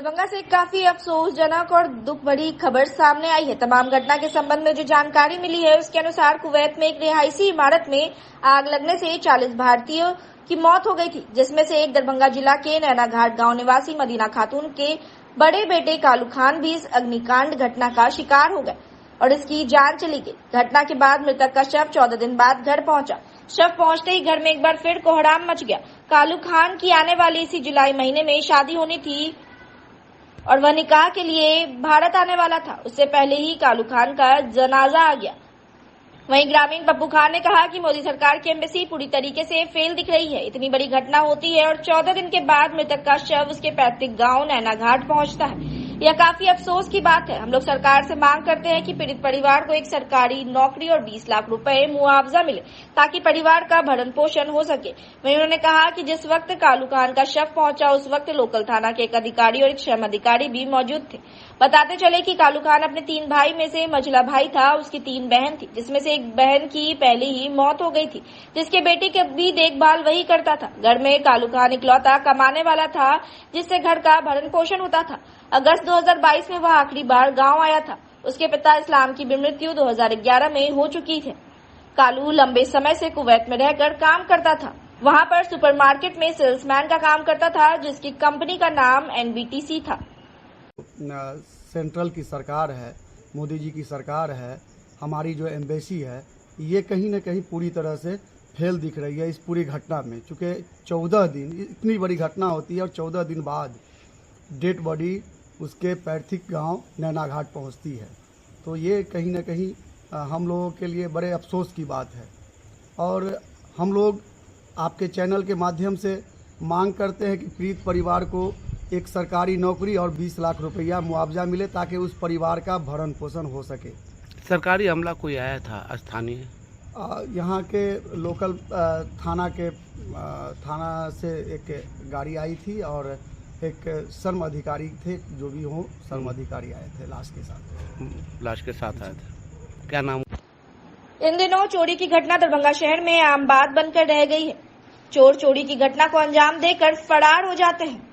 दरभंगा से काफी अफसोसजनक और दुख भरी खबर सामने आई है। तमाम घटना के संबंध में जो जानकारी मिली है उसके अनुसार कुवैत में एक रिहायशी इमारत में आग लगने से 40 भारतीयों की मौत हो गई थी, जिसमें से एक दरभंगा जिला के नैनाघाट गांव निवासी मदीना खातून के बड़े बेटे कालू खान भी इस अग्निकांड घटना का शिकार हो गए और इसकी जान चली गई। घटना के बाद मृतक का शव 14 दिन बाद घर पहुंचा। शव पहुंचते ही घर में एक बार फिर कोहराम मच गया। कालू खान की आने वाली इसी जुलाई महीने में शादी होनी थी और वह निकाह के लिए भारत आने वाला था। उससे पहले ही कालू खान का जनाजा आ गया। वहीं ग्रामीण पप्पू खान ने कहा कि मोदी सरकार की एम्बेसी पूरी तरीके से फेल दिख रही है। इतनी बड़ी घटना होती है और 14 दिन के बाद मृतक का शव उसके पैतृक गांव नैनाघाट पहुंचता है। यह काफी अफसोस की बात है। हम लोग सरकार से मांग करते हैं कि पीड़ित परिवार को एक सरकारी नौकरी और 20 लाख रुपए मुआवजा मिले ताकि परिवार का भरण पोषण हो सके। वहीं उन्होंने कहा कि जिस वक्त कालू खान का शव पहुंचा उस वक्त लोकल थाना के एक अधिकारी और एक श्रम अधिकारी भी मौजूद थे। बताते चले कि कालू खान अपने 3 भाई में से मझला भाई था। उसकी 3 बहन थी, जिसमें से एक बहन की पहले ही मौत हो गई थी, जिसके बेटे की भी देखभाल वही करता था। घर में कालू खान इकलौता कमाने वाला था जिससे घर का भरण पोषण होता था। अगस्त 2022 में वह आखिरी बार गांव आया था। उसके पिता इस्लाम की भी मृत्यु 2011 में हो चुकी थी। कालू लंबे समय से कुवैत में रहकर काम करता था। वहां पर सुपरमार्केट में सेल्समैन का काम करता था, जिसकी कंपनी का नाम NBTC था। सेंट्रल की सरकार है, मोदी जी की सरकार है, हमारी जो एम्बेसी है, ये कहीं न कहीं पूरी तरह से फेल दिख रही है इस पूरी घटना में। चूँकि 14 दिन इतनी बड़ी घटना होती है और 14 दिन बाद डेड बॉडी उसके पैतृक गांव नैनाघाट पहुंचती है, तो ये कहीं न कहीं हम लोगों के लिए बड़े अफसोस की बात है। और हम लोग आपके चैनल के माध्यम से मांग करते हैं कि पीड़ित परिवार को एक सरकारी नौकरी और 20 लाख रुपया मुआवजा मिले ताकि उस परिवार का भरण पोषण हो सके। सरकारी हमला कोई आया था स्थानीय? यहाँ के लोकल थाना से एक गाड़ी आई थी और एक श्रम अधिकारी थे, जो भी हो श्रम अधिकारी आए थे लाश के साथ आए थे। क्या नाम? इन दिनों चोरी की घटना दरभंगा शहर में आम बात बनकर रह गई है। चोर चोरी की घटना को अंजाम देकर फरार हो जाते हैं।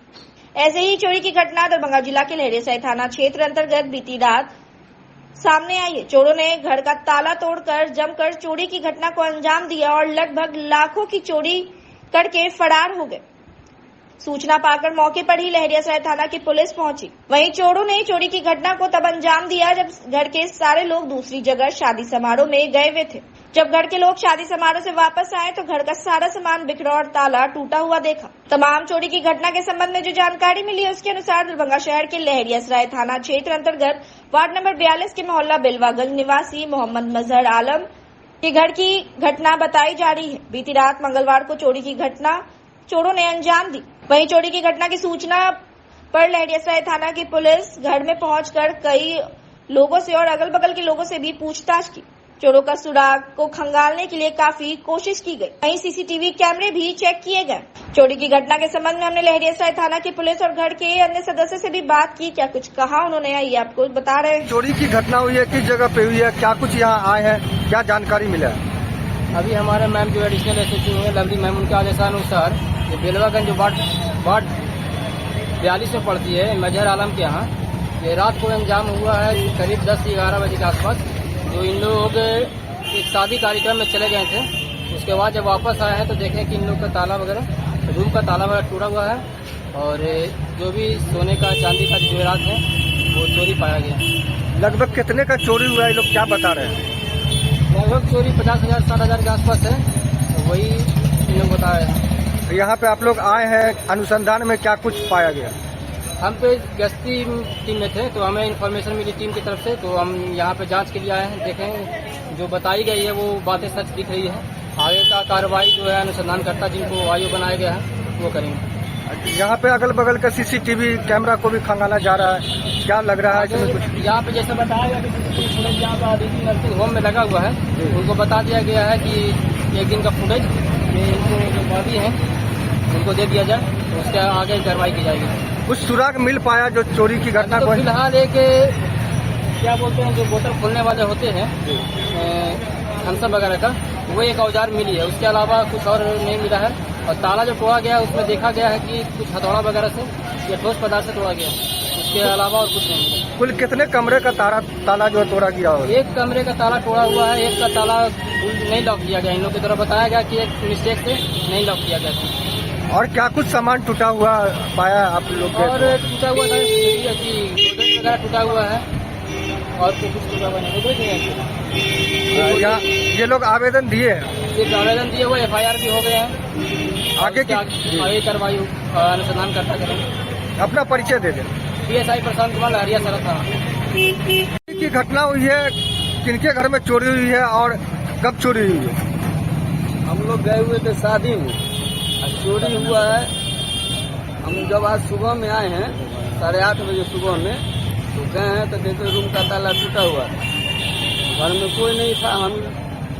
ऐसे ही चोरी की घटना दरभंगा जिला के लहरियासराय थाना क्षेत्र अंतर्गत बीती रात सामने आई है। चोरों ने घर का ताला तोड़कर जमकर चोरी की घटना को अंजाम दिया और लगभग लाखों की चोरी करके फरार हो गए। सूचना पाकर मौके पर ही लहरियासराय थाना की पुलिस पहुंची। वहीं चोरों ने चोरी की घटना को तब अंजाम दिया जब घर के सारे लोग दूसरी जगह शादी समारोह में गए हुए थे। जब घर के लोग शादी समारोह से वापस आए तो घर का सारा सामान बिखरा और ताला टूटा हुआ देखा। तमाम चोरी की घटना के संबंध में जो जानकारी मिली है उसके अनुसार दरभंगा शहर के लहरियासराय थाना क्षेत्र अंतर्गत वार्ड नंबर 42 के मोहल्ला बिलवागंज निवासी मोहम्मद मजहर आलम के घर की घटना बताई जा रही है। बीती रात मंगलवार को चोरी की घटना चोरों ने अंजाम दी। वहीं चोरी की घटना की सूचना पर लहरियासराय थाना की पुलिस घर में पहुंचकर कई लोगों से और अगल बगल के लोगों से भी पूछताछ की। चोरों का सुराग को खंगालने के लिए काफी कोशिश की गई। वहीं CCTV कैमरे भी चेक किए गए। चोरी की घटना के संबंध में हमने लहरियासराय थाना की पुलिस और घर के अन्य सदस्य से भी बात की। क्या कुछ कहा उन्होंने, ये आपको बता रहे हैं। चोरी की घटना हुई है, किस जगह पे हुई है, क्या कुछ यहाँ आए हैं, क्या जानकारी मिला है? अभी हमारे मैम जो एडिशनल SHO है लवली मैम, उनके आदेशानुसार ये बेलवागंज जो वार्ड 42 में पड़ती है मजहर आलम के यहाँ, ये रात को अंजाम हुआ है करीब 10 से 11 बजे के आसपास। जो इन लोग एक शादी कार्यक्रम में चले गए थे, उसके बाद जब वापस आए हैं तो देखें कि इन लोग का ताला वगैरह, रूम का ताला वगैरह टूटा हुआ है और जो भी सोने का चांदी का जेवरात है वो चोरी पाया गया। लगभग कितने का चोरी हुआ है, लोग क्या बता रहे हैं? लगभग चोरी 50,000 60,000 के आसपास है, तो वही इन लोग बता रहे हैं। यहाँ पे आप लोग आए हैं, अनुसंधान में क्या कुछ पाया गया? हम तो गश्ती टीम में थे तो हमें इन्फॉर्मेशन मिली टीम की तरफ से, तो हम यहाँ पे जांच के लिए आए हैं। देखें जो बताई गई है वो बातें सच दिख रही है। आगे का कार्रवाई जो है अनुसंधानकर्ता जिनको आयोग बनाया गया है वो करेंगे। यहाँ पे अगल बगल का CCTV कैमरा को भी खंगाला जा रहा है, क्या लग रहा है इसमें कुछ? यहाँ पे जैसे बताया गया कि फुटेज यहाँ पर अदिति नर्सिंग होम में लगा हुआ है, उनको बता दिया गया है कि एक दिन का फुटेज इनको जो बॉडी है उनको दे दिया जाए, तो उसके आगे कार्रवाई की जाएगी। कुछ सुराग मिल पाया जो चोरी की घटना को? फिलहाल एक क्या बोलते हैं जो बोतल खोलने वाले होते हैं थम्सअप वगैरह का, वो एक औजार मिली है। उसके अलावा कुछ और नहीं मिला है। और ताला जो तोड़ा गया उसमें देखा गया है कि कुछ हथौड़ा वगैरह से या ठोस पदार्थ से तोड़ा गया। इसके अलावा और कुछ नहीं मिला। कुल कितने कमरे का ताला जो है तोड़ा गया हो? एक कमरे का ताला तोड़ा हुआ है, एक का ताला नहीं लॉक किया गया। इन लोग की तरफ बताया गया कि एक मिस्टेक से नहीं लॉक किया गया था। और क्या कुछ सामान टूटा हुआ पाया आप लोग? और टूटा हुआ था गोदरेज वगैरह टूटा हुआ है और कुछ टूटा हुआ नहीं। यहाँ ये लोग आवेदन दिए हैं? सिर्फ आवेदन दिए हुए, FIR भी हो गए हैं। आगे की आगे कार्रवाई अनुसंधान करता करेंगे। अपना परिचय दे दें। PSI प्रशांत कुमार लहरिया सर था। की घटना हुई है, किनके घर में चोरी हुई है और कब चोरी हुई है? हम लोग गए हुए थे शादी में, चोरी हुआ है। हम जब आज सुबह में आए हैं 8:30 बजे सुबह में, तो गए हैं तो देखे रूम का ताला टूटा हुआ है। घर में कोई नहीं था। हम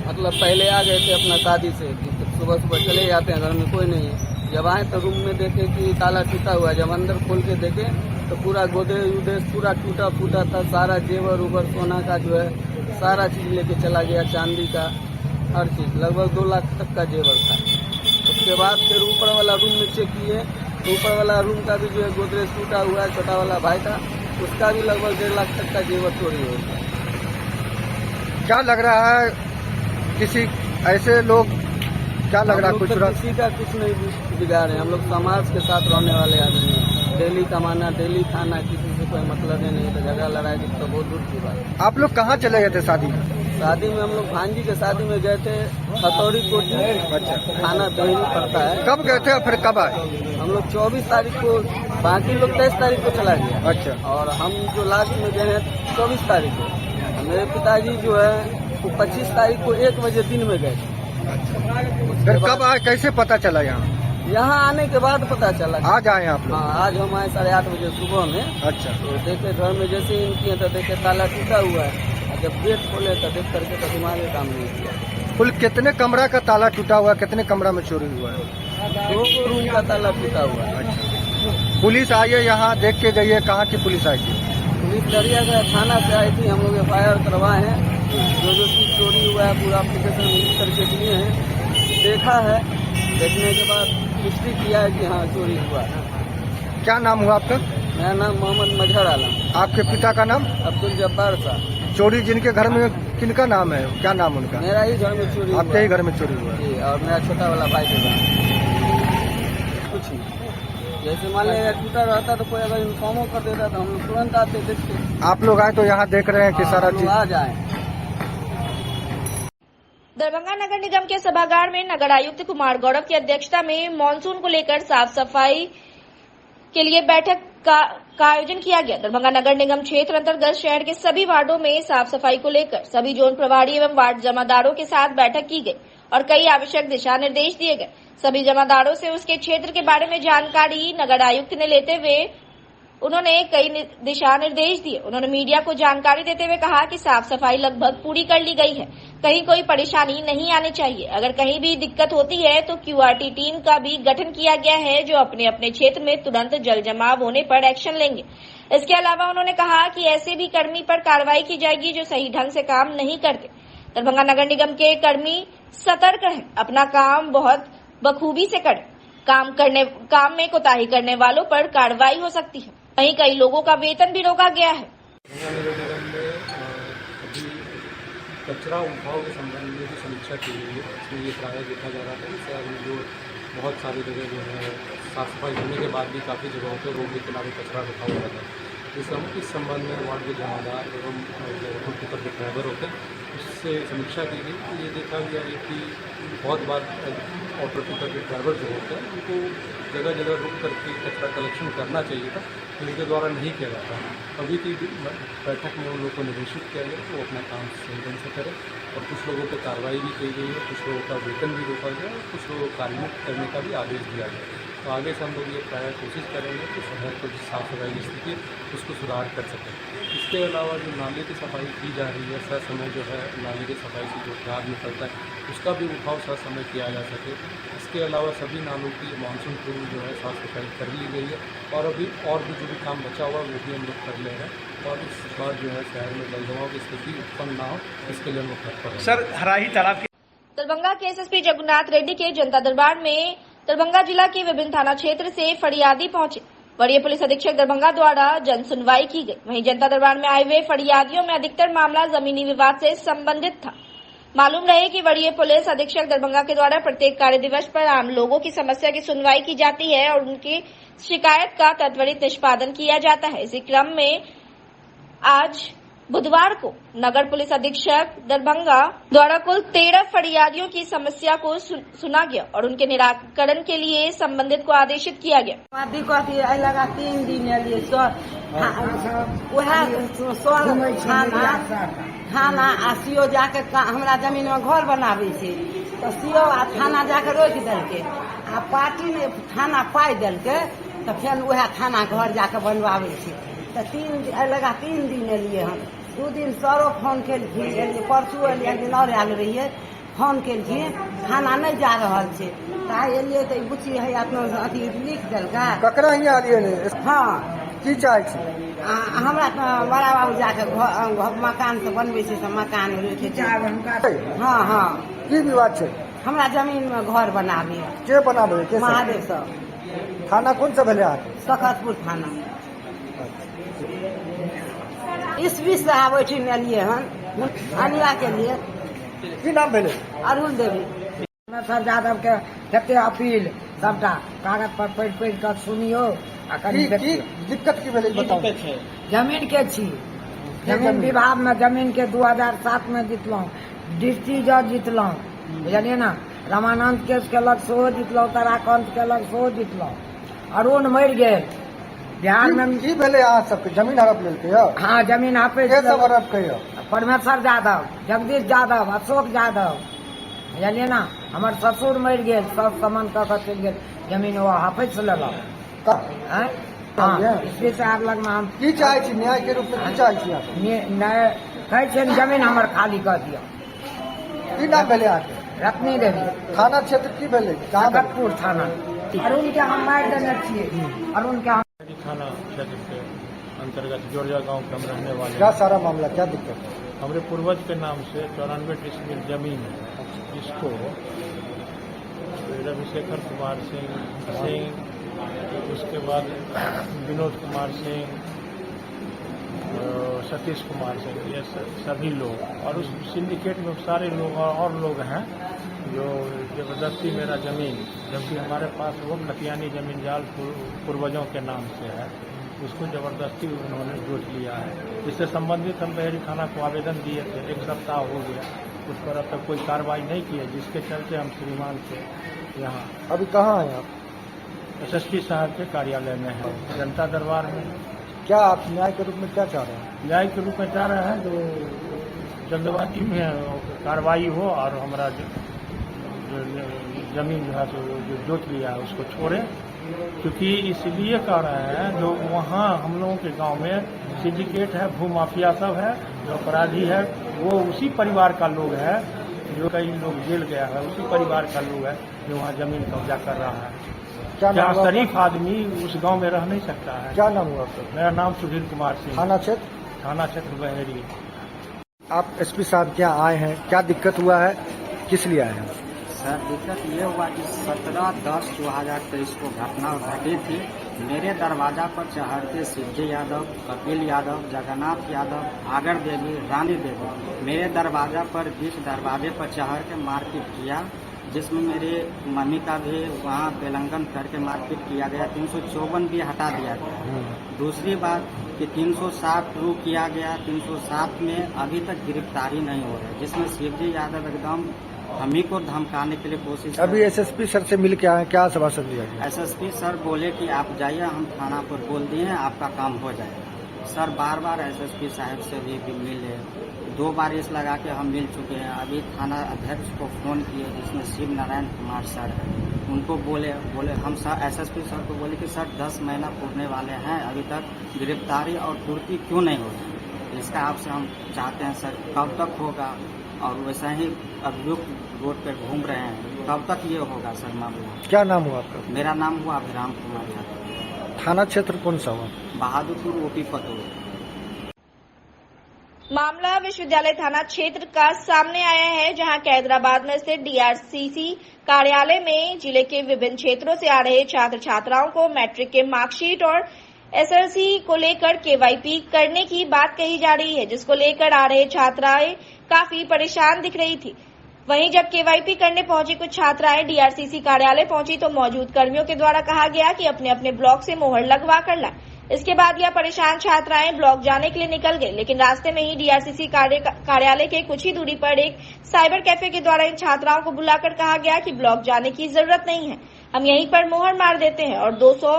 मतलब पहले आ गए थे अपना शादी से, सुबह सुबह चले जाते हैं, घर में कोई नहीं है। जब आए तो रूम में देखे कि ताला टूटा हुआ है। जब अंदर खोल के देखे तो पूरा गोदरेज उदरेज पूरा टूटा फूटा था। सारा जेवर उवर सोना का जो है सारा चीज लेके चला गया, चांदी का हर चीज, लगभग 2 लाख तक का जेवर था। उसके बाद फिर ऊपर वाला रूम में चेक किए तो ऊपर वाला रूम का भी जो है गोदरेज टूटा हुआ है। छोटा वाला भाई था, उसका भी लगभग 1.5 लाख तक का जेवर चोरी हो गया। क्या लग रहा है किसी ऐसे लोग, क्या लग रहा है कुछ किसी का कुछ नहीं बिगाड़ है। हम लोग समाज के साथ रहने वाले आदमी हैं। डेली कमाना, डेली खाना, किसी से कोई मतलब ही नहीं। तो झगड़ा लड़ाई की तो बहुत दूर की बात है। आप लोग कहाँ चले गए थे शादी में? शादी में हम लोग भांजी के शादी में गए थे, हथौड़ी कोठी। अच्छा, खाना दही पड़ता है। कब गए थे और फिर कब आए? हम लोग 24 तारीख को, बाकी लोग 23 तारीख को चला गया। अच्छा, और हम जो लास्ट में गए हैं 24 तारीख को। मेरे पिताजी जो है वो 25 तारीख को 1 बजे दिन में गए थे। फिर कब आए, कैसे पता चला? यहाँ आने के बाद पता चला। आज आए आप लोग? हाँ, आज हम आए 8:30 बजे सुबह में। अच्छा, तो देखे घर में जैसे इनकी है तो देखे ताला टूटा हुआ है। और जब गेट खोले तो देख करके तो दिमाग में काम नहीं किया। कुल कितने कमरा का ताला टूटा हुआ है? कितने कमरा में चोरी हुआ है? 2 रूम का ताला टूटा हुआ है। अच्छा, पुलिस आई है यहाँ, देख के गई है? कहाँ की पुलिस आई थी? पुलिस दरिया का थाना से आई थी। हम लोग FIR करवाए हैं। जो चीज चोरी हुआ है पूरा एप्लीकेशन लिख करके दिए हैं। देखा है, देखने के बाद पुष्टि किया है कि हाँ चोरी हुआ है। क्या नाम हुआ आपका? मेरा नाम मोहम्मद मजहर आलम। आपके पिता का नाम? अब्दुल जब्बार साहब। चोरी जिनके घर में किनका नाम है, क्या नाम उनका? मेरा ही घर में चोरी हुआ। आपके ही घर में चोरी हुआ है? जी, और मेरा छोटा वाला भाई के घर। कुछ नहीं, जैसे मान लिया टूटा रहता तो कोई अगर इन्फॉर्मो कर देता तो हम लोग तुरंत आते देखते। आप लोग आए तो यहाँ देख रहे हैं कि सारा चीज आ जाए। दरभंगा नगर निगम के सभागार में नगर आयुक्त कुमार गौरव की अध्यक्षता में मानसून को लेकर साफ सफाई के लिए बैठक का आयोजन किया गया। दरभंगा नगर निगम क्षेत्र अंतर्गत शहर के सभी वार्डों में साफ सफाई को लेकर सभी जोन प्रभारी एवं वार्ड जमादारों के साथ बैठक की गई और कई आवश्यक दिशा निर्देश दिए गए। सभी जमादारों से उसके क्षेत्र के बारे में जानकारी नगर आयुक्त ने लेते हुए उन्होंने कई दिशा निर्देश दिए। उन्होंने मीडिया को जानकारी देते हुए कहा कि साफ सफाई लगभग पूरी कर ली गई है, कहीं कोई परेशानी नहीं आनी चाहिए। अगर कहीं भी दिक्कत होती है तो QRT टीम का भी गठन किया गया है, जो अपने अपने क्षेत्र में तुरंत जल जमाव होने पर एक्शन लेंगे। इसके अलावा उन्होंने कहा कि ऐसे भी कर्मी पर कार्रवाई की जाएगी जो सही ढंग से काम नहीं करते। दरभंगा नगर निगम के कर्मी सतर्क रहें, अपना काम बहुत बखूबी से करें। काम में कोताही करने वालों पर कार्रवाई हो सकती है। वहीं कई लोगों का वेतन भी रोका गया है। कचरा उठाव के संबंध में जो समीक्षा की गई है उसमें ये प्राय देखा जा रहा है कि शहर में जो बहुत सारी जगह जो है साफ सफाई होने के बाद भी काफ़ी जगहों पर रोड के किनारे कचरा रखा हुआ था। इस संबंध में वार्ड के जमादार एवं जो रोड कीपर के ड्राइवर होते हैं उससे समीक्षा की गई। ये देखा गया है कि बहुत बार ऑटो कीपर के ड्राइवर जो होते हैं उनको जगह जगह रुक करके कचरा कलेक्शन करना चाहिए था, उनके द्वारा नहीं किया जाता। अभी की बैठक में उन लोगों को निर्देशित किया गया वो अपना काम सही ढंग से करें और कुछ लोगों पर कार्रवाई भी की गई है, कुछ लोगों का वेतन भी रोका गया और कुछ लोगों को कार्यान्वित करने का भी आदेश दिया गया। तो आगे से हम लोग ये प्राय कोशिश करेंगे कि शहर को जो साफ सफाई की स्थिति उसको सुधार कर सकें। इसके अलावा जो नाले की सफाई की जा रही है, सर समय जो है नाले की सफाई से जो खराब निकलता है उसका भी उठाव सर समय किया जा सके। इसके अलावा सभी नालों की मानसून पूर्व जो है साफ सफाई कर ली गई है और अभी और भी जो भी काम बचा हुआ वो भी हम लोग कर ले रहे हैं और इस बार जो है शहर में जल जमाव की स्थिति उत्पन्न ना हो इसके लिए हम लोग तत्पर हैं। सर, हराही तालाब दरभंगा के SSP जगन्नाथ रेड्डी के जनता दरबार में दरभंगा जिला के विभिन्न थाना क्षेत्र से फरियादी पहुंचे। वरीय पुलिस अधीक्षक दरभंगा द्वारा जन सुनवाई की गई। वहीं जनता दरबार में आए हुए फरियादियों में अधिकतर मामला जमीनी विवाद से संबंधित था। मालूम रहे कि वरीय पुलिस अधीक्षक दरभंगा के द्वारा प्रत्येक कार्य दिवस पर आम लोगों की समस्या की सुनवाई की जाती है और उनकी शिकायत का त्वरित निष्पादन किया जाता है। इसी क्रम में आज बुधवार को नगर पुलिस अधीक्षक दरभंगा द्वारा कुल 13 फरियादियों की समस्या को सुना गया और उनके निराकरण के लिए संबंधित को आदेशित किया गया। दिक्कत लगा 3 दिन लिए थाना आ सीओ जाके हमरा जमीन में घर बनाबे से तो सीओ आ थाना जाके रोक देलके आ पार्टी ने थाना पाई देलके तो फिर वह थाना घर जाके बनवाबे से तो 3 दिन एलिए हम 2 दिन सरो फोन केलखिन परसू एलिए एक दिन और आयल रहिए फोन केलखिन थाना नहीं जा रहा है एलिए तो बुची है अपना अथी लिख देलका ककरा ही आलिए ने हाँ की चाहे छी हमरा बड़ा बाबू जाके मकान से बनबे से मकान हाँ हाँ की विवाद छै हमरा जमीन में घर बनाबे के बनाबे महादेव साहब थाना कौन सा भेले आके सखतपुर थाना इस बीच से बैठी में लिए हन अनिया के लिए की नाम भेले अरुण देवी सर यादव के कते अपील सबटा कागज पर पढ़ कर सुनियो की दिक्कत की भेले बताओ जमीन के छी जमीन विभाग में जमीन के 2007 में जितलौं डिस्ट्रिक्ट जज जितलौं बुझलिए ना रामानंद केस केलक सेहो जितलौं ताराकांत केलक सेहो जितलौं अरुण मर गेल बिहार में की भेले अहाँ सबके जमीन हड़प लेलकै यौ हाँ जमीन हड़पे के सब हड़प कहियो परमेश्वर यादव जगदीश यादव अशोक यादव बुझलिए ना हमर ससुर मर गेल सब सामान कऽ के चलि गेल जमीन वो हफैस लेलक इसलिए से आप लग में हम की चाहे छी न्याय के रूप में की चाहे छी आप न्याय कहै छै जमीन हमर खाली कर दिया की नाम भेले आके रत्नी देवी थाना क्षेत्र की भेले सखतपुर थाना अरुण के हम मारि देने छियै अरुण के थाना क्षेत्र के अंतर्गत जोरिया गांव के हम रहने वाले क्या सारा मामला क्या दिक्कत है हमारे पूर्वज के नाम से 94 डिसमिल जमीन है जिसको रविशेखर कुमार सिंह उसके बाद विनोद कुमार सिंह सतीश कुमार सिंह ये सभी लोग और उस सिंडिकेट में सारे लोग और लोग हैं जो जबरदस्ती मेरा ज़मीन जबकि हमारे पास वो लतियानी ज़मीन जाल पूर्वजों के नाम से है उसको जबरदस्ती उन्होंने जोत लिया है। इससे संबंधित हम बहेरी थाना को आवेदन दिए थे 1 सप्ताह हो गया उस पर अब तक कोई कार्रवाई नहीं की है जिसके चलते हम श्रीमान से यहाँ अभी कहाँ हैं आप SSP साहब के कार्यालय में है जनता दरबार में। क्या आप न्याय के रूप में क्या चाह रहे हैं न्याय के रूप में चाह रहे हैं जो जल्दबाजी में कार्रवाई हो और हमारा जमीन जो है जो जोत लिया है उसको छोड़े क्योंकि इसलिए कह रहे हैं जो वहाँ हम लोगों के गांव में सिंडिकेट है भूमाफिया सब है जो अपराधी है वो उसी परिवार का लोग है जो कई लोग जेल गया है उसी परिवार का लोग है जो वहाँ जमीन कब्जा कर रहा है। क्या शरीफ आदमी उस गांव में रह नहीं सकता है। क्या नाम हुआ आपका मेरा नाम सुधीर कुमार सिंह थाना क्षेत्र बहेरी। आप SP साहब क्या आए हैं क्या दिक्कत हुआ है किस लिए आए हैं सर दिक्कत ये हुआ कि 17/10/2023 को घटना घटी थी। मेरे दरवाजा पर चढ़ते शिवजी यादव कपिल यादव जगन्नाथ यादव आगर देवी रानी देवी मेरे दरवाजा पर बीच दरवाजे पर चढ़ के मारपीट किया जिसमें मेरे मम्मी का भी वहाँ बेलंगन करके मारपीट किया गया। 354 भी हटा दिया गया। दूसरी बात कि 307 प्रूव किया गया 307 में अभी तक गिरफ्तारी नहीं हो रही जिसमें शिवजी यादव एकदम हमी को धमकाने के लिए कोशिश। अभी SSP सर से मिल के आए क्या आश्वासन दिया गया SSP सर बोले कि आप जाइए हम थाना पर बोल दिए हैं आपका काम हो जाएगा। सर बार बार SSP साहब से भी मिले 2 बार इस लगा के हम मिल चुके हैं। अभी थाना अध्यक्ष को फोन किए जिसमें शिव नारायण कुमार सर है उनको बोले हम सर SSP सर को बोले कि सर 10 महीना पूरने वाले हैं अभी तक गिरफ्तारी और पूर्ति क्यों नहीं हो रही। इसका आपसे हम चाहते हैं सर कब तक होगा और वैसा ही अभियुक्त रोड पर घूम रहे हैं कब तक ये होगा सर मामला। क्या नाम हुआ आपका मेरा नाम हुआ अभिराम कुमार यादव। थाना क्षेत्र कौन सा हुआ बहादुरपुर OP पतोर। मामला विश्वविद्यालय थाना क्षेत्र का सामने आया है, जहां कैदराबाद में स्थित डीआरसीसी कार्यालय में जिले के विभिन्न क्षेत्रों से आ रहे छात्र छात्राओं को मैट्रिक के मार्कशीट और एसएलसी को लेकर केवाईपी करने की बात कही जा रही है, जिसको लेकर आ रहे छात्राएं काफी परेशान दिख रही थी। वहीं जब केवाईपी करने पहुंची कुछ छात्राएं डीआरसीसी कार्यालय पहुंची तो मौजूद कर्मियों के द्वारा कहा गया कि अपने अपने ब्लॉक से मोहर लगवा कर लाएं। इसके बाद यह परेशान छात्राएं ब्लॉक जाने के लिए निकल गए, लेकिन रास्ते में ही डीआरसीसी कार्यालय के कुछ ही दूरी पर एक साइबर कैफे के द्वारा इन छात्राओं को बुलाकर कहा गया कि ब्लॉक जाने की जरूरत नहीं है, हम यहीं पर मोहर मार देते हैं और 200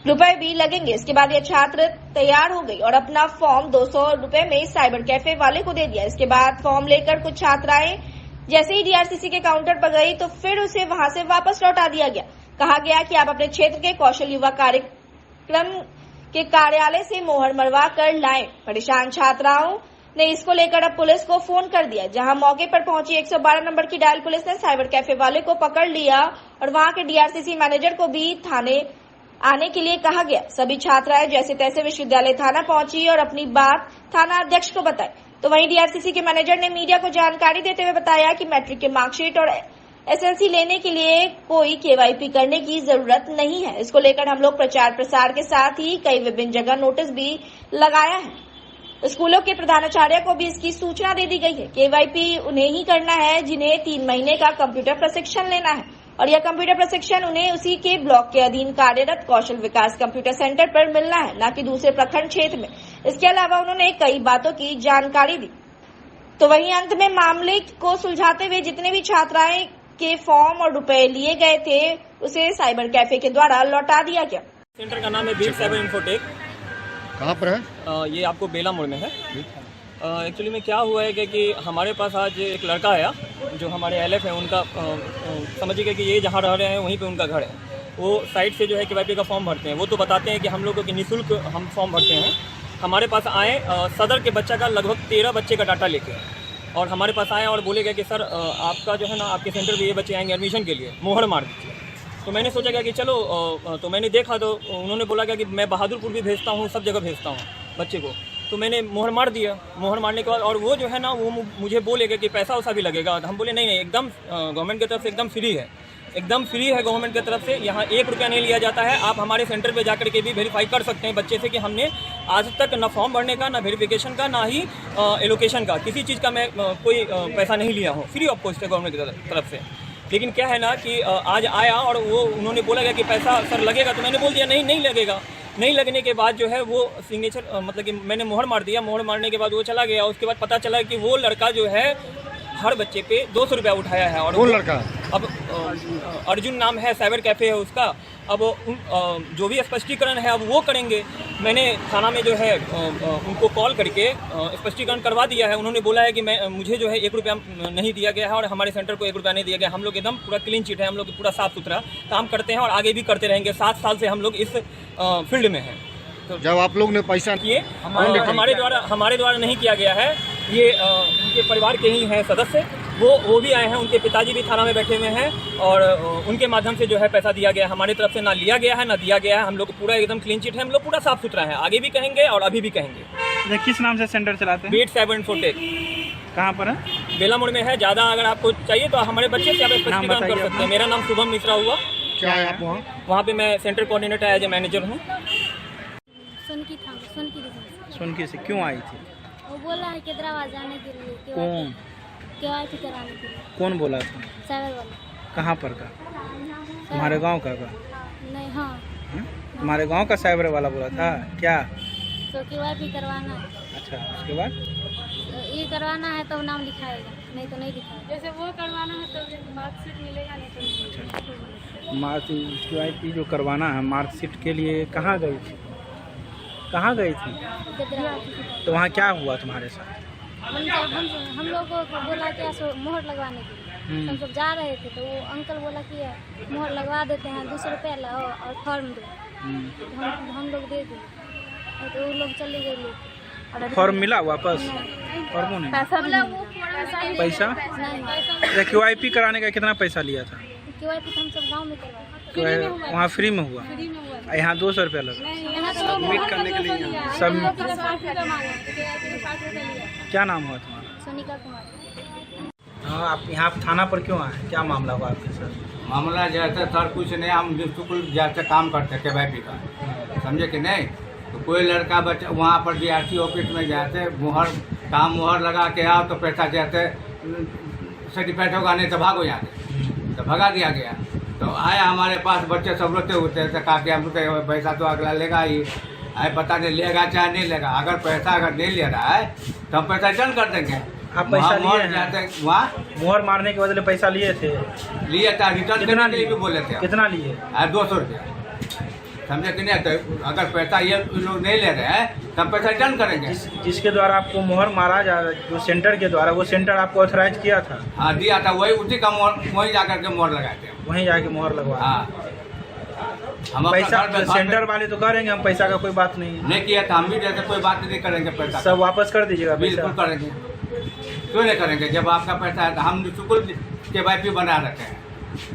रुपए भी लगेंगे। इसके बाद यह छात्र तैयार हो गई और अपना फॉर्म 200 रुपए में साइबर कैफे वाले को दे दिया। इसके बाद फॉर्म लेकर कुछ छात्राएं जैसे ही डीआरसीसी के काउंटर पर गई तो फिर उसे वहां से वापस लौटा दिया गया। कहा गया कि आप अपने क्षेत्र के कौशल युवा कार्यक्रम के कार्यालय से मोहर मरवा कर लाएं। परेशान छात्राओं ने इसको लेकर अब पुलिस को फोन कर दिया, जहां मौके पर पहुंची 112 नंबर की डायल पुलिस ने साइबर कैफे वाले को पकड़ लिया और वहां के डीआरसीसी मैनेजर को भी थाने आने के लिए कहा गया। सभी छात्राएं जैसे तैसे विश्वविद्यालय थाना पहुंची और अपनी बात थाना अध्यक्ष को बताई। तो वहीं डीआरसीसी के मैनेजर ने मीडिया को जानकारी देते हुए बताया कि मैट्रिक के मार्कशीट और एसएलसी लेने के लिए कोई केवाईपी करने की जरूरत नहीं है। इसको लेकर हम लोग प्रचार प्रसार के साथ ही कई विभिन्न जगह नोटिस भी लगाया है। स्कूलों के प्रधानाचार्य को भी इसकी सूचना दे दी गई है। केवाईपी उन्हें ही करना है जिन्हें 3 महीने का कंप्यूटर प्रशिक्षण लेना है और यह कंप्यूटर प्रशिक्षण उन्हें उसी के ब्लॉक के अधीन कार्यरत कौशल विकास कंप्यूटर सेंटर पर मिलना है, न कि दूसरे प्रखंड क्षेत्र में। इसके अलावा उन्होंने कई बातों की जानकारी दी। तो वहीं अंत में मामले को सुलझाते हुए जितने भी छात्राएं के फॉर्म और रुपए लिए गए थे उसे साइबर कैफे के द्वारा लौटा दिया गया। सेंटर का नाम है बीट साइबर इन्फोटेक। कहाँ पर है? ये आपको बेला मोड़ में है। एक्चुअली में क्या हुआ है कि हमारे पास आज एक लड़का आया जो हमारे एलएफ है, उनका समझिए कि ये जहाँ रह रहे हैं वहीं पे उनका घर है। वो साइट से जो है केवाईपी का फॉर्म भरते हैं। वो तो बताते हैं कि हम लोगों की निःशुल्क हम फॉर्म भरते हैं। हमारे पास आए सदर के बच्चा का लगभग 13 बच्चे का डाटा लेके और हमारे पास आए और बोले गए कि सर आपका जो है ना आपके सेंटर पे ये बच्चे आएंगे एडमिशन के लिए, मोहर मार दीजिए। तो मैंने सोचा क्या कि चलो, तो मैंने देखा तो उन्होंने बोला क्या कि मैं बहादुरपुर भी भेजता हूँ, सब जगह भेजता हूँ बच्चे को। तो मैंने मोहर मार दिया। मोहर मारने के बाद और वो जो है ना वो मुझे बोलेगा कि पैसा वैसा भी लगेगा। हम बोले नहीं नहीं, एकदम गवर्नमेंट की तरफ से एकदम फ्री है, एकदम फ्री है गवर्नमेंट की तरफ से। यहाँ 1 रुपया नहीं लिया जाता है। आप हमारे सेंटर पे जाकर के भी वेरीफाई कर सकते हैं बच्चे से कि हमने आज तक ना फॉर्म भरने का, ना वेरिफिकेशन का, ना ही एलोकेशन का, किसी चीज़ का मैं कोई पैसा नहीं लिया हूँ। फ्री ऑफ कॉस्ट है गवर्नमेंट की तरफ से। लेकिन क्या है ना कि आज आया और वो उन्होंने बोला गया कि पैसा सर लगेगा। तो मैंने बोल दिया नहीं, नहीं लगेगा। नहीं लगने के बाद जो है वो सिग्नेचर मतलब कि मैंने मोहर मार दिया। मोहर मारने के बाद वो चला गया। उसके बाद पता चला कि वो लड़का जो है हर बच्चे पे 200 रुपया उठाया है। और कौन लड़का? अब अर्जुन नाम है, साइबर कैफे है उसका। अब जो भी स्पष्टीकरण है अब वो करेंगे। मैंने थाना में जो है उनको कॉल करके स्पष्टीकरण करवा दिया है। उन्होंने बोला है कि मुझे जो है 1 रुपया नहीं दिया गया है और हमारे सेंटर को 1 रुपया नहीं दिया गया। हम लोग एकदम पूरा क्लीन चिट है, हम लोग पूरा साफ सुथरा काम करते हैं और आगे भी करते रहेंगे। 7 साल से हम लोग इस फील्ड में हैं। तो जब आप लोग ने पैसा किए हमारे द्वारा नहीं किया गया है। ये उनके परिवार के ही हैं सदस्य, वो भी आए हैं। उनके पिताजी भी थाना में बैठे हुए हैं और उनके माध्यम से जो है पैसा दिया गया है। हमारी तरफ से ना लिया गया है ना दिया गया है। हम लोग पूरा एकदम क्लीन चिट है, हम लोग पूरा साफ सुथरा है। आगे भी कहेंगे और अभी भी कहेंगे। किस नाम से सेंटर चलाते हैं? Beat Cyber Infotech. कहाँ पर है? बेला मोड़ में है। ज़्यादा अगर आपको चाहिए तो हमारे बच्चे से आप स्पष्टीकरण कर सकते हैं। मेरा नाम शुभम मिश्रा हुआ। क्या है आप वहाँ पे मैं centre coordinator as a manager हूँ। सुनकी से क्यों आई थी? वो बोला है कैदराबाद जाने के लिए। कौन? केवाईपी कराने के लिए। कौन बोला था? साइबर वाला। कहाँ पर का? तुम्हारे गांव का? नहीं, हाँ। तुम्हारे गांव का साइबर वाला बोला था क्या? तो केवाईपी करवाना है। अच्छा, उसके बाद ये करवाना है तो नाम लिखाएगा, नहीं तो नहीं लिखाएगा। जैसे वो करवाना है तो मार्कशीट मिलेगा, नहीं तो मार्कशीट केवाईपी जो करवाना है मार्कशीट के लिए कहाँ गई थी? कहाँ गई थी? तो वहाँ क्या हुआ तुम्हारे साथ? हम लोग को बोला क्या मोहर लगवाने के लिए। हम सब जा रहे थे तो वो अंकल बोला कि मोहर लगवा देते हैं, 200 रुपया लाओ और फॉर्म दो। तो हम लोग दे दिए तो वो लोग चले गए लोग। फॉर्म मिला वापस? फॉर्म नहीं, पैसा? केवाईपी कराने का कितना पैसा लिया था? केवाईपी हम सब गाँव में करवाए। वहाँ फ्री में हुआ, फ्री में हुआ। यहाँ 200 रुपया लगा। नहीं, यहाँ तो सबमिट करने के लिए सब क्या क्या नाम हुआ तुम्हारा? सोनिका कुमार। हाँ, आप यहाँ थाना पर क्यों आए? क्या मामला हुआ आपके साथ? मामला जैसे सर कुछ नहीं, हम बिल्कुल जैसे काम करते थे KYP का, समझे कि नहीं। तो कोई लड़का बच्चा वहाँ पर DRC ऑफिस में जाते, मोहर लगा के आओ तो पैसा जाते सर्टिफिकेट होगा, नहीं तो भागो यहाँ से, तो भगा दिया गया। तो आया हमारे पास बच्चे सब रोते होते तो कहा कि हम तो पैसा तो अगला लेगा ही, आए पता नहीं लेगा चाहे नहीं लेगा। अगर पैसा नहीं ले रहा है तो हम पैसा रिटर्न कर देंगे। आप पैसा लिए हैं? वहाँ मोहर मारने के बदले पैसा लिए थे? लिए था, रिटर्न करने के लिए भी बोले थे। कितना लिए? 200 रुपया, समझे कि नहीं। तो अगर पैसा ये लोग नहीं ले रहे हैं तो हम पैसा रिटर्न करेंगे। जिसके द्वारा आपको मोहर मारा जा रहा है, जो सेंटर के द्वारा, वो सेंटर आपको ऑथराइज किया था? हाँ दिया था, वही उसी का मोहर, वहीं जाकर के मोहर लगाए थे, वहीं जाके मोहर लगवा। हाँ हम पैसा सेंटर वाले तो करेंगे, हम पैसा का कोई बात नहीं किया था। हम भी जैसे कोई बात नहीं करेंगे, पैसा सब वापस कर दीजिएगा। बिल्कुल करेंगे, क्यों नहीं करेंगे। जब आपका पैसा है तो हम बिल्कुल KYP बना रखे हैं,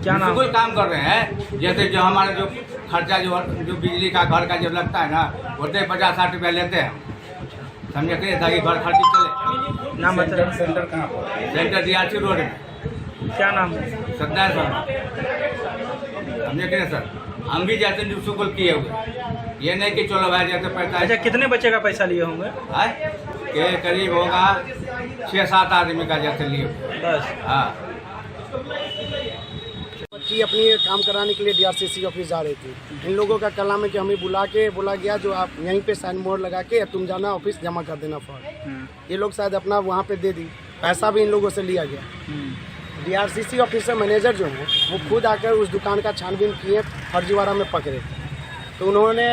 क्या नाम? बिल्कुल काम कर रहे हैं। जैसे जो हमारा जो खर्चा जो बिजली का घर का जो लगता है ना, वो 50-60 रुपया लेते हैं, समझे कि ताकि घर खर्ची चले। नाम मतलब सेंटर कहाँ पर? सेंटर DRC रोड में। क्या नाम? सत्यानारायण शर्मा, समझे कि सर। हम भी जैसे बिल्कुल किए हुए, ये नहीं कि चलो भाई जैसे पैसा। अच्छा, कितने बच्चे का पैसा लिए होंगे? के करीब होगा 6-7 आदमी का जैसे लिए बस। हाँ, बच्ची अपनी काम कराने के लिए DRCC ऑफिस जा रही थी। इन लोगों का कलाम है कि हमें बोला गया जो आप यहीं पे साइन मोहर लगा के तुम जाना ऑफिस जमा कर देना फॉर्म। ये लोग शायद अपना वहाँ पे दे दी, पैसा भी इन लोगों से लिया गया। DRCC ऑफिसर मैनेजर जो है वो खुद आकर उस दुकान का छानबीन किए, फर्जीवाड़ा में पकड़े। तो उन्होंने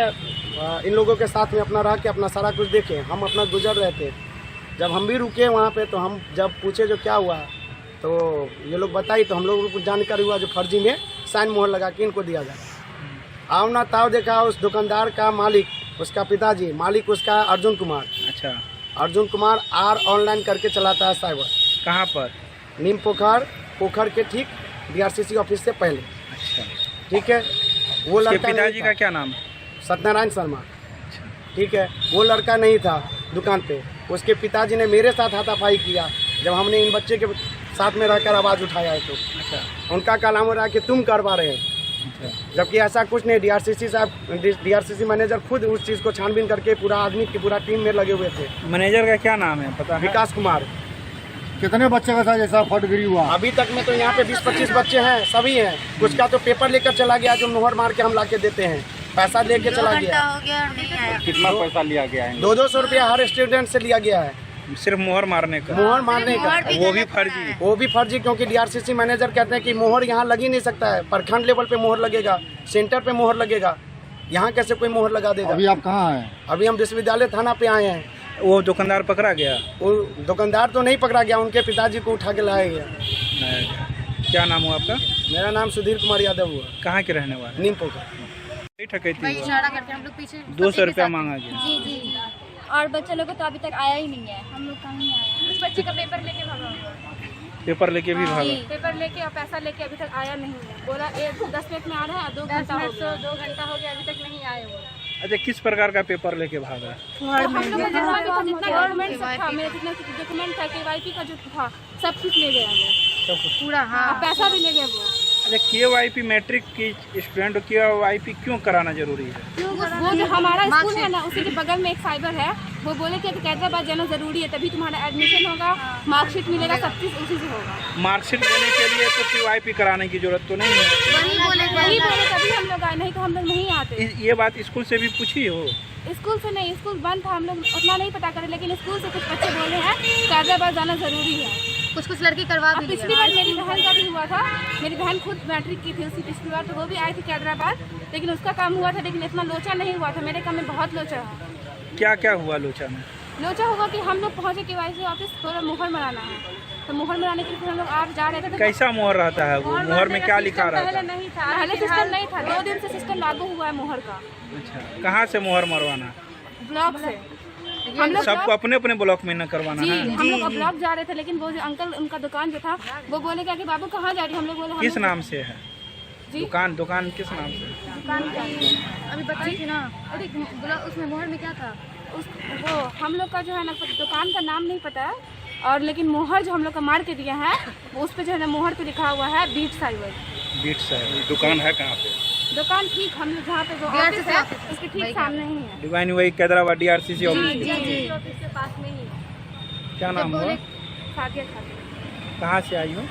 इन लोगों के साथ में अपना रह के अपना सारा कुछ देखे। हम अपना गुजर रहे थे, जब हम भी रुके वहाँ पे तो हम जब पूछे जो क्या हुआ तो ये लोग बताई, तो हम लोगों को कुछ जानकारी हुआ जो फर्जी में साइन मोहर लगा के इनको दिया जाए। आओ ना ताव देखा उस दुकानदार का मालिक, उसका पिताजी, मालिक उसका अर्जुन कुमार। अच्छा, अर्जुन कुमार R ऑनलाइन करके चलाता है साइबर। कहाँ पर? नीम पोखर के ठीक DRCC ऑफिस से पहले। अच्छा, ठीक है। वो लड़का पिताजी का क्या नाम? सत्यनारायण शर्मा। ठीक है, वो लड़का नहीं था दुकान पे। उसके पिताजी ने मेरे साथ हाथापाई किया जब हमने इन बच्चे के साथ में रहकर आवाज़ उठाया है तो। अच्छा, उनका कलाम हो रहा है कि तुम करवा रहे हो, जबकि ऐसा कुछ नहीं। DRCC मैनेजर खुद उस चीज़ को छानबीन करके पूरा आदमी की पूरा टीम में लगे हुए थे। मैनेजर का क्या नाम है पता है? विकास कुमार। कितने बच्चे का था जैसा फटगिरी हुआ? अभी तक में तो यहाँ पे 20-25 बच्चे हैं, सभी हैं। कुछ का तो पेपर लेकर चला गया जो मोहर मार के हम ला के देते हैं, पैसा लेके चला गया। कितना पैसा लिया गया है? 200 रुपया हर स्टूडेंट से लिया गया है, सिर्फ मोहर मारने का। मोहर मारने का, वो भी फर्जी। वो भी फर्जी, क्योंकि DRCC मैनेजर कहते हैं कि मोहर यहाँ लग ही नहीं सकता है। प्रखंड लेवल पे मोहर लगेगा, सेंटर पे मोहर लगेगा, यहाँ कैसे कोई मोहर लगा देगा। अभी आप कहाँ हैं? अभी हम विश्वविद्यालय थाना पे आए हैं। वो दुकानदार पकड़ा गया? वो दुकानदार तो नहीं पकड़ा गया, उनके पिताजी को उठा के लाया गया। क्या नाम हुआ आपका? मेरा नाम सुधीर कुमार यादव हुआ। कहाँ के रहने वाले? नीम पोखर। ठकैती इशारा करते हैं हम लोग पीछे। 200 रुपया मांगा गया। जी जी जी। और बच्चे लोग को तो अभी तक आया ही नहीं है, हम लोग कहाँ नहीं आया। उस बच्चे का पेपर लेके भागा, पेपर लेके भी भागा? पेपर लेके और पैसा लेके अभी तक आया नहीं है। बोला 10 मिनट में आ रहा है, 2 घंटा हो गया अभी तक नहीं आए वो। अच्छा, किस प्रकार का पेपर लेके भागा? हम लोग जितना गवर्नमेंट से था, मेरा जितना डॉक्यूमेंट था KYP का जो था सब कुछ ले गया वो पूरा। हाँ, पैसा भी ले गया वो। अच्छा, KYP मैट्रिक की स्टूडेंट KYP क्यों कराना जरूरी है? वो जो हमारा स्कूल है ना, उसी के बगल में एक साइबर है, वो बोले कि हैदराबाद जाना जरूरी है, तभी तुम्हारा एडमिशन होगा, मार्कशीट मिलेगा, सब चीज उसी से होगा। मार्कशीट लेने के लिए तो KYP कराने की जरूरत तो नहीं है? वही बोले तभी हम लोग आए, नहीं तो हम लोग नहीं आते। ये बात स्कूल से भी पूछी हो? स्कूल से नहीं, स्कूल बंद था, हम लोग उतना नहीं पता करे, लेकिन स्कूल से कुछ बच्चे बोले हैं कि हैदराबाद जाना जरूरी है। कुछ लड़की करवा भी। पिछली बार मेरी बहन का भी हुआ था, मेरी बहन खुद मैट्रिक की थी उसी पिछली बार, तो वो भी आई थी हैदराबाद, लेकिन उसका काम हुआ था, लेकिन इतना लोचा नहीं हुआ था। मेरे काम में बहुत लोचा है। क्या क्या हुआ लोचा में? लोचा हुआ कि हम लोग पहुँचे KYC ऑफिस, थोड़ा मोहर मराना है, तो मोहर मराने के लिए हम लोग आज जा रहे थे। कैसा मोहर रहता है वो? मोहर में क्या लिखा रहता है? पहले नहीं था, पहले सिस्टम नहीं था, 2 दिन से सिस्टम लागू हुआ है मोहर का। अच्छा, कहाँ से मोहर मरवाना? ब्लॉक से। हम लोग सबको अपने अपने ब्लॉक में न करवाना है? हम लोग ब्लॉक जा रहे थे, लेकिन वो जो अंकल, उनका दुकान जो था, वो बोले क्या कि बाबू कहाँ जा रही? हम लोग बोले किस नाम से है? दुकान किस नाम से? दुकान क्या अभी बच्ची थी ना, अरे उसमें मोहर में क्या था वो हम लोग का जो है ना दुकान का नाम नहीं पता है, और लेकिन मोहर जो हम लोग का मार के दिया है उस पे जो है ना मोहर पे लिखा हुआ है बीट साइबर। दुकान है कहाँ पे? दुकान ठीक हम लोग जहाँ पे वो ऑफिस है उसके ठीक सामने ही है। दुकान वही कैदराबाद DRCC ऑफिस के पास में ही है। क्या नाम हुआ? सादिया खातून। कहाँ से आई हो?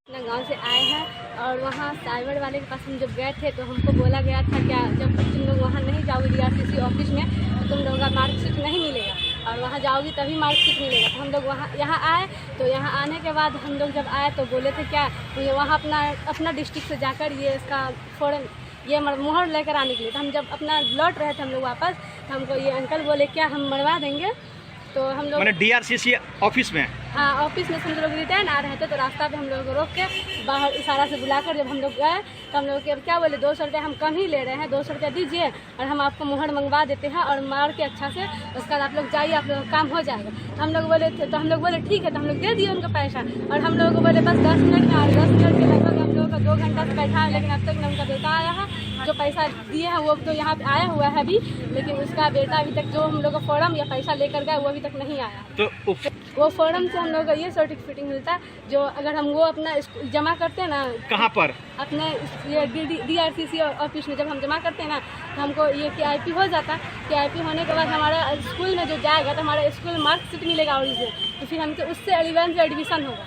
अपना गांव से आए हैं और वहाँ साइबर वाले के पास हम जब गए थे तो हमको बोला गया था क्या जब तुम लोग वहाँ नहीं जाओगे DRCC ऑफिस में तो तुम लोगों का मार्कशीट नहीं मिलेगा, और वहाँ जाओगी तभी मार्कशीट मिलेगा। तो हम लोग वहाँ यहाँ आए, तो यहाँ आने के बाद हम लोग जब आए तो बोले थे क्या मुझे वहाँ अपना डिस्ट्रिक्ट से जाकर ये इसका फॉर्म ये मोहर लेकर आने के लिए। तो हम जब अपना लौट रहे थे हम लोग वापस, तो हमको ये अंकल बोले क्या हम मरवा देंगे। तो हम लोग DRCC ऑफिस में, हाँ ऑफिस में से हम लोग रिटर्न आ रहे थे, तो रास्ता पे हम लोग को रोक के बाहर इशारा से बुलाकर जब हम लोग गए तो हम लोग के क्या बोले 200 रुपये हम कम ही ले रहे हैं, 200 रुपये दीजिए और हम आपको मोहर मंगवा देते हैं और मार के अच्छा से उसके बाद आप लोग जाइए, आप लोग काम हो जाएगा। तो हम लोग बोले थे, तो हम लोग बोले ठीक है, तो हम लोग दे दिए उनको पैसा। और हम लोगों को बोले बस 10 मिनट में आ रहे, 10 मिनट के लगभग हम लोगों का 2 घंटा से बैठा है, लेकिन अब तक उनका बेटा आया है जो पैसा दिए हैं वो तो यहाँ पे आया हुआ है अभी, लेकिन उसका बेटा अभी तक जो हम लोग का फॉर्म या पैसा लेकर गया वो अभी तक नहीं आया। तो वो फॉर्म से हम लोग का ये सर्टिफिकेट मिलता है जो अगर हम वो अपना जमा करते हैं ना, कहाँ पर? अपने ये DRCC ऑफिस में जब हम जमा करते हैं ना तो हमको ये KIP हो जाता है। KIP होने के बाद हमारा स्कूल में जो जाएगा तो हमारा स्कूल मार्कशीट मिलेगा ओरिजिनल, तो फिर हमको उससे 11th में एडमिशन होगा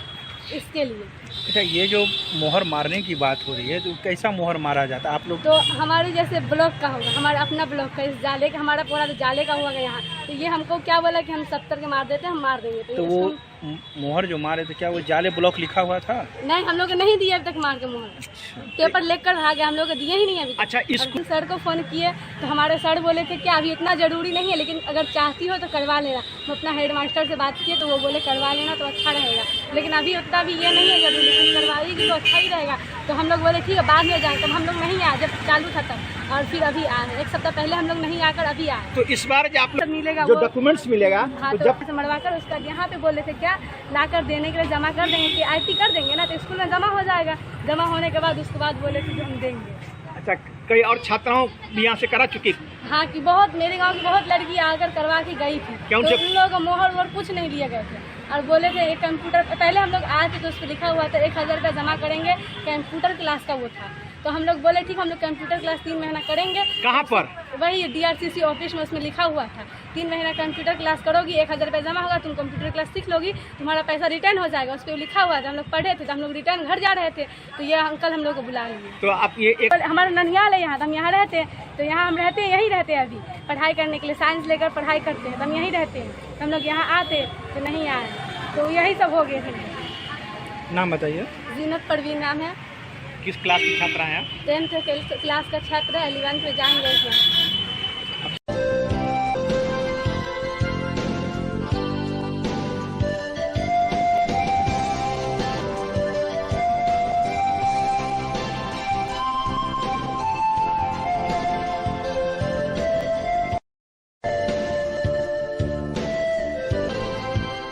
इसके लिए। अच्छा, ये जो मोहर मारने की बात हो रही है तो कैसा मोहर मारा जाता है आप लोग? तो हमारे जैसे ब्लॉक का होगा, हमारा अपना ब्लॉक का, इस जाले का हमारा पूरा तो जाले का हुआ यहाँ, तो ये हमको क्या बोला कि हम 70 के मार देते हैं, हम मार देंगे। तो वो मोहर जो मारे थे क्या वो जाले ब्लॉक लिखा हुआ था? नहीं, हम लोग को नहीं दिया अभी तक मार के मोहर, पेपर लेकर आ गए, हम लोग को दिए ही नहीं अभी। अच्छा, इसको सर को फोन किए तो हमारे सर बोले थे क्या अभी इतना जरूरी नहीं है, लेकिन अगर चाहती हो तो करवा लेना। हम अपना हेड मास्टर से बात किए तो वो बोले करवा लेना तो अच्छा रहेगा, लेकिन अभी उतना भी ये नहीं है जरूरी, लेकिन करवाएगी तो अच्छा ही रहेगा। तो हम लोग बोले ठीक है बाद में जाएंगे, तब हम लोग नहीं आए जब चालू था तब, और फिर अभी आए 1 सप्ताह पहले हम लोग नहीं आकर अभी आए। तो इस बार आप लोग मिलेगा जो डॉक्यूमेंट्स मिलेगा हाँ, तो जब मरवाकर उसका यहाँ पे बोले थे क्या लाकर देने के लिए जमा कर देंगे, KIP कर देंगे ना तो स्कूल में जमा हो जाएगा। जमा होने के बाद उसके बाद बोले थे जो हम देंगे। अच्छा, कई और छात्राओं भी यहाँ से करा चुकी? हाँ, कि बहुत मेरे गांव की बहुत लड़की आकर करवा के गई थी, तो उन लोगों को मोहर वोहर कुछ नहीं लिए गए थे, और बोले थे एक कंप्यूटर पहले हम लोग आए थे तो उस पर लिखा हुआ था 1000 रुपये जमा करेंगे, कंप्यूटर क्लास का वो था। तो हम लोग बोले ठीक हम लोग कंप्यूटर क्लास 3 महीना करेंगे। कहाँ पर? वही DRCC ऑफिस में, उसमें लिखा हुआ था 3 महीना कंप्यूटर क्लास करोगी, 1000 रुपये जमा होगा, तुम कंप्यूटर क्लास सीख लोगी, तुम्हारा पैसा रिटर्न हो जाएगा। उस पर लिखा हुआ था, हम लोग पढ़े थे, तो हम लोग रिटर्न घर जा रहे थे तो ये अंकल हम लोग को बुला लिए। तो आप ये हमारा ननिहाल है यहाँ, तो हम यहाँ रहते हैं, तो यहाँ हम रहते हैं, यहीं रहते हैं अभी पढ़ाई करने के लिए, साइंस लेकर पढ़ाई करते हैं, तो हम यहीं रहते हैं। तो हम लोग यहाँ आते तो नहीं आए, तो यही सब हो गए थे। नाम बताइए। जीनत परवीन नाम है। किस क्लास की छात्रा हैं? 10th क्लास का छात्र है, 11th में जाएंगे।